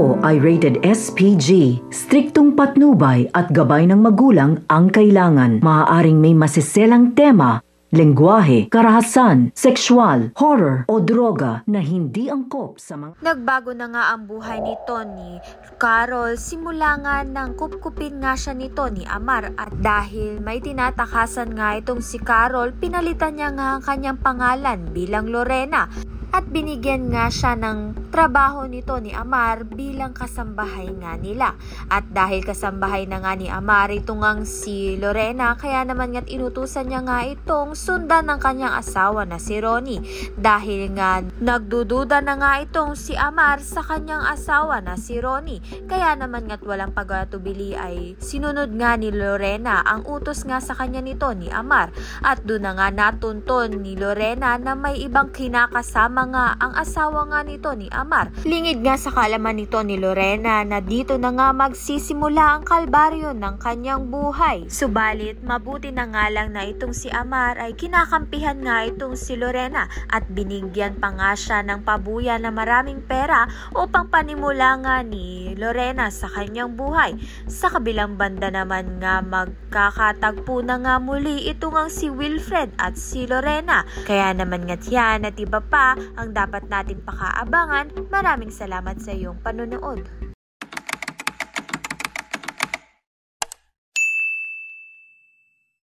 Ito ay rated SPG. Striktong patnubay at gabay ng magulang ang kailangan. Maaaring may masiselang tema, lengguwahe, karahasan, sexual, horror o droga na hindi angkop sa mga... Nagbago na nga ang buhay ni Tony Carol simula nga nang kupkupin nga siya ni Tony Amar, at dahil may tinatakasan nga itong si Carol, pinalitan niya nga ang kanyang pangalan bilang Lorena. At binigyan nga siya ng trabaho ni Tony Amar bilang kasambahay nga nila. At dahil kasambahay na nga ni Amar itong ngang si Lorena, kaya naman nga't inutusan niya nga itong sundan ng kanyang asawa na si Ronnie. Dahil nga nagdududa na nga itong si Amar sa kanyang asawa na si Ronnie. Kaya naman nga't walang pagtubili ay sinunod nga ni Lorena ang utos nga sa kanya ni Tony Amar. At doon na nga natunton ni Lorena na may ibang kinakasama nga ang asawa nga nito ni Amar. Lingid nga sa kaalaman nito ni Lorena na dito na nga magsisimula ang kalbaryo ng kanyang buhay. Subalit mabuti na nga lang na itong si Amar ay kinakampihan nga itong si Lorena at binigyan pa nga siya ng pabuya na maraming pera upang panimula nga ni Lorena sa kanyang buhay. Sa kabilang banda naman nga magkakatagpo na nga muli ito nga si Wilfred at si Lorena. Kaya naman nga't yan at iba pa ang dapat natin pakaabangan. Maraming salamat sa iyong panonood.